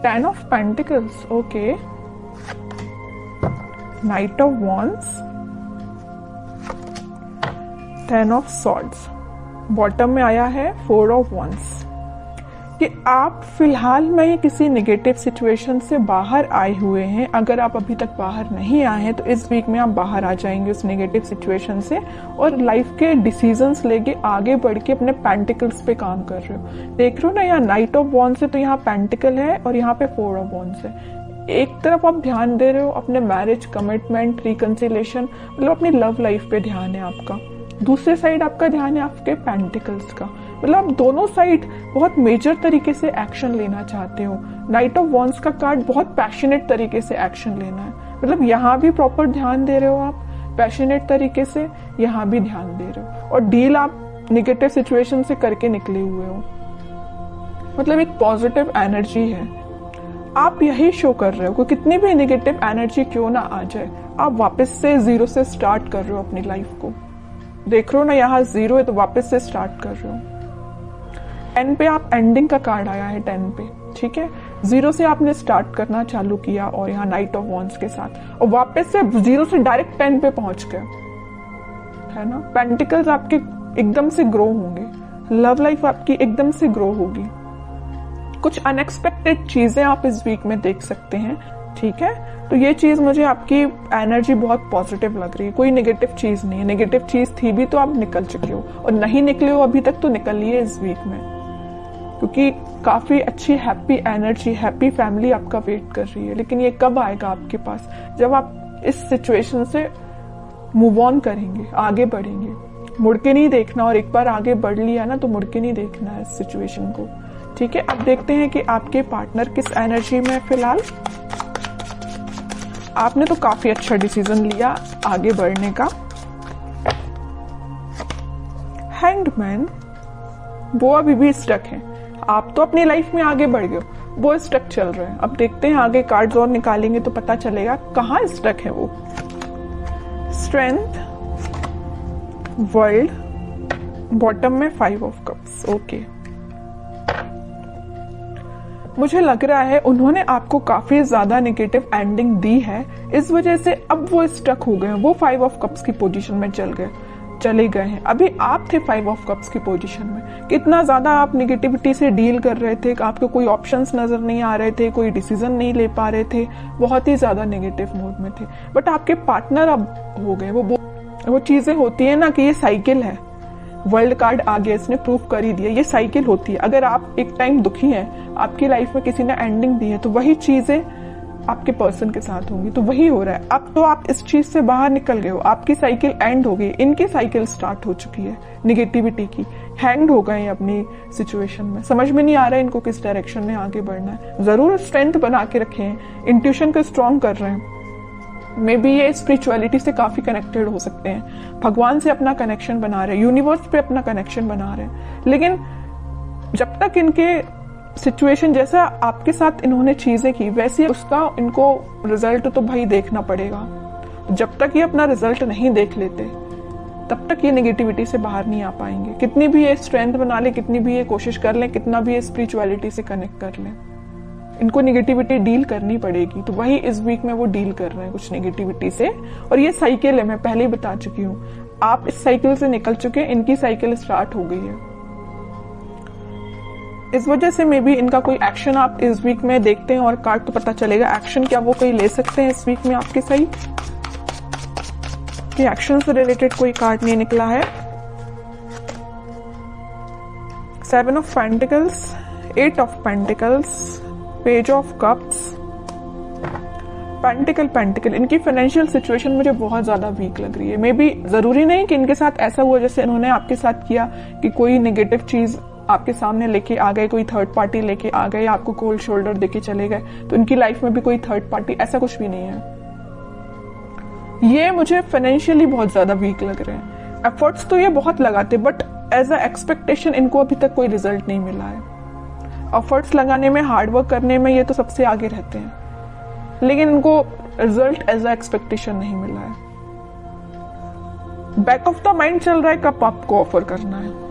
10 of pentacles, okay, night of wands, 10 of swords, bottom में आया है 4 ऑफ वॉन्ड्स। कि आप फिलहाल में किसी नेगेटिव सिचुएशन से बाहर आए हुए हैं। अगर आप अभी तक बाहर नहीं आए हैं तो इस वीक में आप बाहर आ जाएंगे उस नेगेटिव सिचुएशन से और लाइफ के डिसीजंस लेके आगे बढ़ के अपने पेंटिकल्स पे काम कर रहे हो। देख रहे हो ना, यहाँ नाइट ऑफ वॉन्ड्स है तो यहाँ पेंटिकल है और यहाँ पे 4 ऑफ वॉन्ड्स है। एक तरफ आप ध्यान दे रहे हो अपने मैरिज, कमिटमेंट, रिकंसिलेशन, मतलब अपनी लव लाइफ पे ध्यान है आपका। दूसरे साइड आपका ध्यान है आपके पेंटिकल्स का, मतलब आप दोनों साइड बहुत मेजर तरीके से एक्शन लेना चाहते हो। नाइट ऑफ वॉन्ड्स का कार्ड बहुत पैशनेट तरीके से एक्शन लेना है, मतलब यहाँ भी प्रॉपर ध्यान दे रहे हो आप पैशनेट तरीके से, यहाँ भी ध्यान दे रहे हो और डील आप निगेटिव सिचुएशन से करके निकले हुए हो। मतलब एक पॉजिटिव एनर्जी है, आप यही शो कर रहे हो कि कितनी भी निगेटिव एनर्जी क्यों ना आ जाए, आप वापस से जीरो से स्टार्ट कर रहे हो अपनी लाइफ को। देख रहे हो ना, यहाँ 0 है तो वापस से स्टार्ट कर रहे हो। 10 पे आप एंडिंग का कार्ड आया है 10 पे, ठीक है। 0 से आपने स्टार्ट करना चालू किया और यहाँ नाइट ऑफ वॉन्ड्स के साथ और वापस से 0 से डायरेक्ट 10 पे पहुंच गए, है ना। पेंटिकल्स आपके एकदम से ग्रो होंगे, लव लाइफ आपकी एकदम से ग्रो होगी। कुछ अनएक्सपेक्टेड चीजें आप इस वीक में देख सकते हैं, ठीक है। तो ये चीज मुझे आपकी एनर्जी बहुत पॉजिटिव लग रही है, कोई नेगेटिव चीज नहीं है। नेगेटिव चीज थी भी तो आप निकल चुके हो और नहीं निकले हो अभी तक तो निकलिए इस वीक में, क्योंकि काफी अच्छी हैप्पी एनर्जी, हैप्पी फैमिली आपका वेट कर रही है। लेकिन ये कब आएगा आपके पास, जब आप इस सिचुएशन से मूव ऑन करेंगे, आगे बढ़ेंगे। मुड़ के नहीं देखना, और एक बार आगे बढ़ लिया ना तो मुड़ के नहीं देखना है इस सिचुएशन को, ठीक है। अब देखते हैं कि आपके पार्टनर किस एनर्जी में फिलहाल। आपने तो काफी अच्छा डिसीजन लिया आगे बढ़ने का। हैंग्ड मैन, वो अभी भी स्टक है। आप तो अपनी लाइफ में आगे बढ़ गए, वो स्टक चल रहे हैं। अब देखते हैं आगे कार्ड्स और निकालेंगे तो पता चलेगा कहाँ स्टक है वो। स्ट्रेंथ, वर्ल्ड, बॉटम में 5 ऑफ कप्स, ओके। मुझे लग रहा है उन्होंने आपको काफी ज्यादा नेगेटिव एंडिंग दी है, इस वजह से अब वो स्टक हो गए हैं। वो 5 ऑफ कप्स की पोजीशन में चले गए हैं। अभी आप थे 5 ऑफ कप्स की पोजीशन में। कितना ज्यादा आप नेगेटिविटी से डील कर रहे थे, आपको कोई ऑप्शंस नजर नहीं आ रहे थे, कोई डिसीजन नहीं ले पा रहे थे, बहुत ही ज्यादा नेगेटिव मोड में थे। बट आपके पार्टनर अब हो गए। वो चीजें होती है ना कि ये साइकिल है। वर्ल्ड कार्ड आ गया, इसने प्रूव कर ही दिया, ये साइकिल होती है। अगर आप एक टाइम दुखी हैं, आपकी लाइफ में किसी ने एंडिंग दी है, तो वही चीजें आपके पर्सन के साथ होंगी। तो वही हो रहा है। अब तो आप इस चीज से बाहर निकल गए हो, आपकी साइकिल एंड हो गई, इनकी साइकिल स्टार्ट हो चुकी है निगेटिविटी की। हैंग हो गए अपनी सिचुएशन में, समझ में नहीं आ रहा है इनको किस डायरेक्शन में आगे बढ़ना है। जरूर स्ट्रेंथ बना के रखे हैं, इंट्यूशन को स्ट्रॉन्ग कर रहे हैं। मे बी ये स्पिरिचुअलिटी से काफी कनेक्टेड हो सकते हैं, भगवान से अपना कनेक्शन बना रहे हैं, यूनिवर्स पे अपना कनेक्शन बना रहे हैं। लेकिन जब तक इनके सिचुएशन जैसा आपके साथ इन्होंने चीजें की वैसे उसका इनको रिजल्ट तो भाई देखना पड़ेगा। जब तक ये अपना रिजल्ट नहीं देख लेते तब तक ये नेगेटिविटी से बाहर नहीं आ पाएंगे। कितनी भी ये स्ट्रेंथ बना ले, कितनी भी ये कोशिश कर ले, कितना भी ये स्पिरिचुअलिटी से कनेक्ट कर ले, इनको नेगेटिविटी डील करनी पड़ेगी। तो वही इस वीक में वो डील कर रहे हैं कुछ नेगेटिविटी से। और ये साइकिल है, मैं पहले ही बता चुकी हूँ। आप इस साइकिल से निकल चुके हैं, इनकी साइकिल स्टार्ट हो गई है। इस वजह से मे बी इनका कोई एक्शन आप इस वीक में देखते हैं और कार्ड तो पता चलेगा एक्शन क्या वो कोई ले सकते हैं इस वीक में आपके सही। कि एक्शन से रिलेटेड कोई कार्ड नहीं निकला है। 7 of pentacles, 8 of pentacles, page of cups, pentacle. इनकी फाइनेंशियल सिचुएशन मुझे बहुत ज्यादा वीक लग रही है। मे बी जरूरी नहीं कि इनके साथ ऐसा हुआ जैसे इन्होंने आपके साथ किया कि कोई नेगेटिव चीज आपके सामने लेके आ गए, कोई थर्ड पार्टी लेके आ गए, आपको कोल्ड शोल्डर देके चले गए। तो इनकी लाइफ में भी कोई थर्ड पार्टी, ऐसा कुछ भी नहीं है। ये मुझे फाइनेंशियली बहुत ज्यादा वीक लग रहे हैं। एफर्ट्स तो ये बहुत लगाते, बट एज अ एक्सपेक्टेशन इनको अभी तक कोई रिजल्ट नहीं मिला है। एफर्ट्स लगाने में, हार्डवर्क करने में ये तो सबसे आगे रहते हैं, लेकिन इनको रिजल्ट एज अ एक्सपेक्टेशन नहीं मिला है। बैक ऑफ द माइंड चल रहा है कब आपको ऑफर करना है।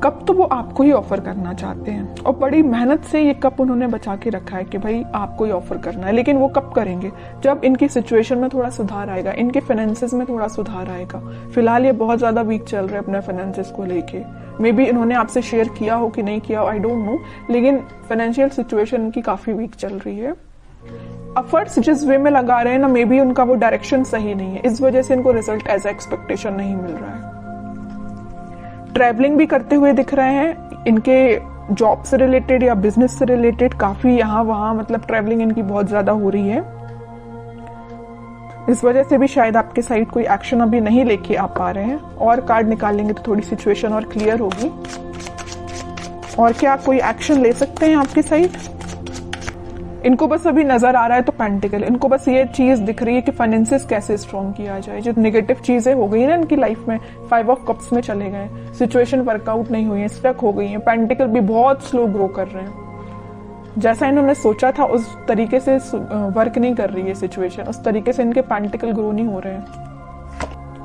कप तो वो आपको ही ऑफर करना चाहते हैं और बड़ी मेहनत से ये कप उन्होंने बचा के रखा है कि भाई आपको ही ऑफर करना है। लेकिन वो कब करेंगे? जब इनकी सिचुएशन में थोड़ा सुधार आएगा, इनके फाइनेंसेस में थोड़ा सुधार आएगा। फिलहाल ये बहुत ज्यादा वीक चल रहे हैं अपने फाइनेंसेस को लेके। मे बी इन्होंने आपसे शेयर किया हो कि नहीं किया हो, आई डोंट नो, लेकिन फाइनेंशियल सिचुएशन इनकी काफी वीक चल रही है। एफर्ट्स जिस वे में लगा रहे हैं ना, मे बी उनका वो डायरेक्शन सही नहीं है, इस वजह से इनको रिजल्ट एज एक्सपेक्टेशन नहीं मिल रहा है। ट्रैवलिंग भी करते हुए दिख रहे हैं, इनके जॉब से रिलेटेड या बिजनेस से रिलेटेड काफी यहाँ वहां मतलब ट्रैवलिंग इनकी बहुत ज्यादा हो रही है। इस वजह से भी शायद आपके साइड कोई एक्शन अभी नहीं लेके आ पा रहे हैं। और कार्ड निकालेंगे तो थोड़ी सिचुएशन और क्लियर होगी। और क्या कोई एक्शन ले सकते हैं आपके साइड? इनको बस अभी नजर आ रहा है तो पेंटिकल, इनको बस ये चीज दिख रही है कि फाइनेंसेस कैसे स्ट्रॉन्ग किया जाए। जो नेगेटिव चीजें हो गई ना इनकी लाइफ में, 5 ऑफ कप्स में चले गए, सिचुएशन वर्कआउट नहीं हुई है, स्टक हो गई है। पेंटिकल भी बहुत स्लो ग्रो कर रहे हैं, जैसा इन्होंने सोचा था उस तरीके से वर्क नहीं कर रही है सिचुएशन, उस तरीके से इनके पेंटिकल ग्रो नहीं हो रहे हैं।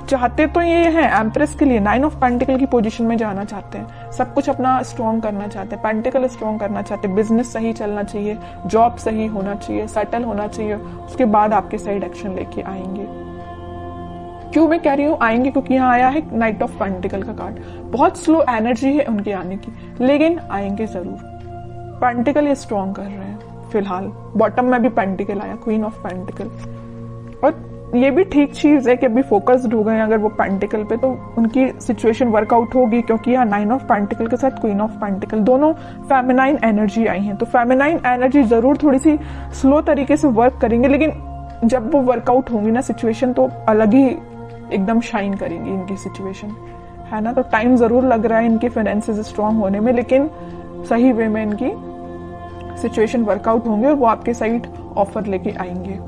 चाहते तो ये हैं एम्प्रेस के लिए 9 ऑफ पेंटिकल की पोजीशन में जाना चाहते हैं, सब कुछ अपना स्ट्रॉन्ग करना चाहते हैं, पेंटिकल स्ट्रॉन्ग करना चाहते हैं, बिजनेस सही चलना चाहिए, जॉब सही होना चाहिए, सेटल होना चाहिए, उसके बाद आपके साइड एक्शन लेके आएंगे। क्यों मैं कह रही हूँ आएंगे? क्योंकि यहाँ आया है नाइट ऑफ पेंटिकल का कार्ड। बहुत स्लो एनर्जी है उनके आने की, लेकिन आएंगे जरूर। पेंटिकल ये स्ट्रॉन्ग कर रहे हैं फिलहाल। बॉटम में भी पेंटिकल आया, क्वीन ऑफ पेंटिकल। और ये भी ठीक चीज है कि अभी फोकस्ड हो गए अगर वो पेंटिकल पे, तो उनकी सिचुएशन वर्कआउट होगी। क्योंकि यहाँ 9 ऑफ पेंटिकल के साथ क्वीन ऑफ पेंटिकल दोनों फेमिनाइन एनर्जी आई हैं, तो फेमिनाइन एनर्जी जरूर थोड़ी सी स्लो तरीके से वर्क करेंगे, लेकिन जब वो वर्कआउट होंगी ना सिचुएशन, तो अलग ही एकदम शाइन करेंगी इनकी सिचुएशन, है ना। तो टाइम जरूर लग रहा है इनके फाइनेंसेस स्ट्रांग होने में, लेकिन सही वे में इनकी सिचुएशन वर्कआउट होंगे और वो आपके साइड ऑफर लेके आएंगे,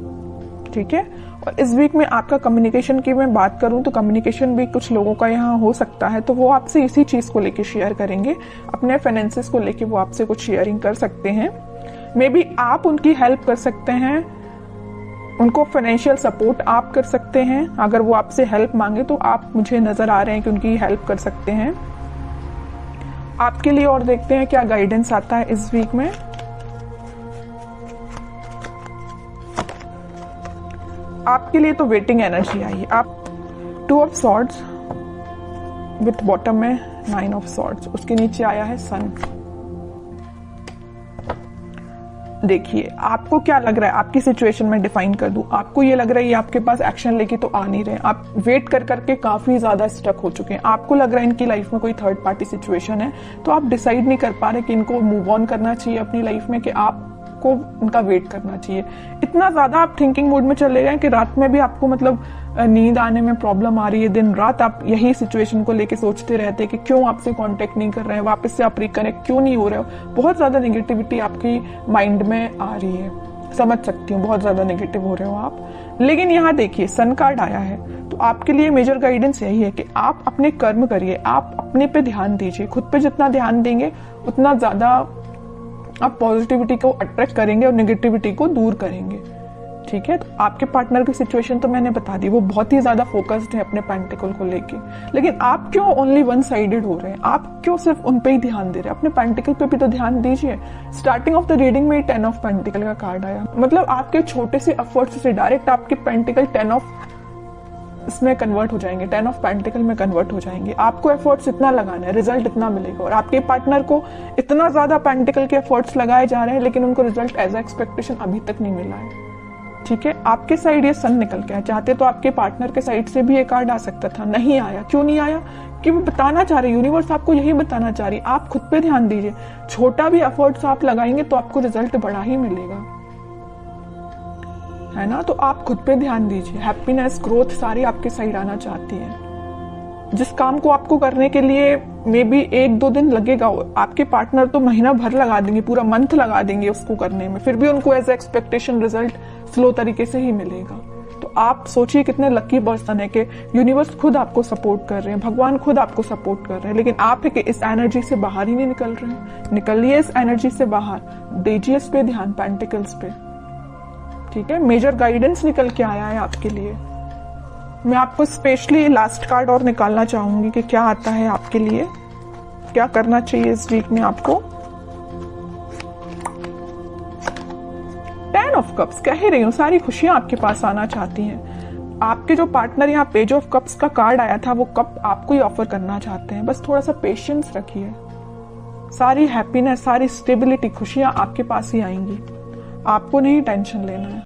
ठीक है। और इस वीक में आपका कम्युनिकेशन की मैं बात करूं तो कम्युनिकेशन भी कुछ लोगों का यहाँ हो सकता है, तो वो आपसे इसी चीज को लेके शेयर करेंगे, अपने फाइनेंसेस को लेके वो आपसे कुछ शेयरिंग कर सकते हैं। मे बी आप उनकी हेल्प कर सकते हैं, उनको फाइनेंशियल सपोर्ट आप कर सकते हैं। अगर वो आपसे हेल्प मांगे तो आप, मुझे नजर आ रहे हैं कि उनकी हेल्प कर सकते हैं आपके लिए। और देखते हैं क्या गाइडेंस आता है इस वीक में। आपके लिए तो वेटिंग एनर्जी आई है। आप 2 ऑफ सॉर्ड्स विथ बॉटम में 9 ऑफ सॉर्ड्स, उसके नीचे आया है सन। देखिए आपको क्या लग रहा है, आपकी सिचुएशन में डिफाइन कर दूं। आपको ये लग रहा है ये आपके पास एक्शन लेके तो आ नहीं रहे, आप वेट कर करके काफी ज्यादा स्टक हो चुके हैं। आपको लग रहा है इनकी लाइफ में कोई थर्ड पार्टी सिचुएशन है, तो आप डिसाइड नहीं कर पा रहे कि इनको मूव ऑन करना चाहिए अपनी लाइफ में, कि आपको उनका वेट करना चाहिए। इतना ज्यादा आप थिंकिंग मोड में चले गए कि रात में भी आपको मतलब नींद आने में प्रॉब्लम आ रही है। दिन रात आप यही सिचुएशन को लेके सोचते रहते हैं कि क्यों आपसे कांटेक्ट नहीं कर रहे हैं, वापस से आप रिकनेक्ट क्यों नहीं हो रहे हो। बहुत ज्यादा नेगेटिविटी आपकी माइंड में आ रही है, समझ सकती हूँ, बहुत ज्यादा नेगेटिव हो रहे हो आप। लेकिन यहाँ देखिए सन कार्ड आया है, तो आपके लिए मेजर गाइडेंस यही है कि आप अपने कर्म करिए, आप अपने पे ध्यान दीजिए। खुद पे जितना ध्यान देंगे उतना ज्यादा आप पॉजिटिविटी को अट्रैक्ट करेंगे और नेगेटिविटी को दूर करेंगे, ठीक है। तो आपके पार्टनर की सिचुएशन तो मैंने बता दी, वो बहुत ही ज्यादा फोकस्ड है अपने पेंटिकल को लेके। लेकिन आप क्यों ओनली वन साइडेड हो रहे हैं? आप क्यों सिर्फ उन पे ही ध्यान दे रहे हैं? अपने पेंटिकल पे भी तो ध्यान दीजिए। स्टार्टिंग ऑफ द रीडिंग में 10 ऑफ पेंटिकल का कार्ड आया, मतलब आपके छोटे से एफर्ट्स से डायरेक्ट आपके पेंटिकल 10 ऑफ इसमें कन्वर्ट हो जाएंगे, 10 ऑफ पेंटिकल में कन्वर्ट हो जाएंगे। आपको एफर्ट्स इतना लगाना है, रिजल्ट इतना मिलेगा। और आपके पार्टनर को इतना ज्यादा पेंटिकल के एफर्ट्स लगाए जा रहे हैं, लेकिन उनको रिजल्ट एज एक्सपेक्टेशन अभी तक नहीं मिला है, ठीक है। आपके साइड ये सन निकल के आया, चाहते तो आपके पार्टनर के साइड से भी ये कार्ड आ सकता था, नहीं आया। क्यों नहीं आया? कि वो बताना चाह रहे, यूनिवर्स आपको यही बताना चाह रही, आप खुद पे ध्यान दीजिए। छोटा भी एफर्ट्स आप लगाएंगे तो आपको रिजल्ट बड़ा ही मिलेगा, है ना। तो आप खुद पे ध्यान दीजिए। हैप्पीनेस, ग्रोथ सारी आपके साइड आना चाहती है। जिस काम को आपको करने के लिए मे बी 1-2 दिन लगेगा, आपके पार्टनर तो महीना भर लगा देंगे, पूरा मंथ लगा देंगे उसको करने में, फिर भी उनको एज एक्सपेक्टेशन रिजल्ट स्लो तरीके से ही मिलेगा। तो आप सोचिए कितने लकी पर्सन है कि यूनिवर्स खुद आपको सपोर्ट कर रहे हैं, भगवान खुद आपको सपोर्ट कर रहे हैं, लेकिन आप इस एनर्जी से बाहर ही नहीं निकल रहे हैं। निकलिए इस एनर्जी से बाहर, दीजिए इस पे ध्यान, पेंटिकल्स पे, ठीक है। मेजर गाइडेंस निकल के आया है आपके लिए। मैं आपको स्पेशली लास्ट कार्ड और निकालना चाहूंगी कि क्या आता है आपके लिए। क्या करना चाहिए इस वीक में आपको? 10 ऑफ कप्स, कह ही रही हूँ सारी खुशियां आपके पास आना चाहती हैं। आपके जो पार्टनर यहाँ पेज ऑफ कप्स का कार्ड आया था वो कप आपको ही ऑफर करना चाहते हैं। बस थोड़ा सा पेशेंस रखिए, सारी हैप्पीनेस, सारी स्टेबिलिटी, खुशियां आपके पास ही आएंगी। आपको नहीं टेंशन लेना है।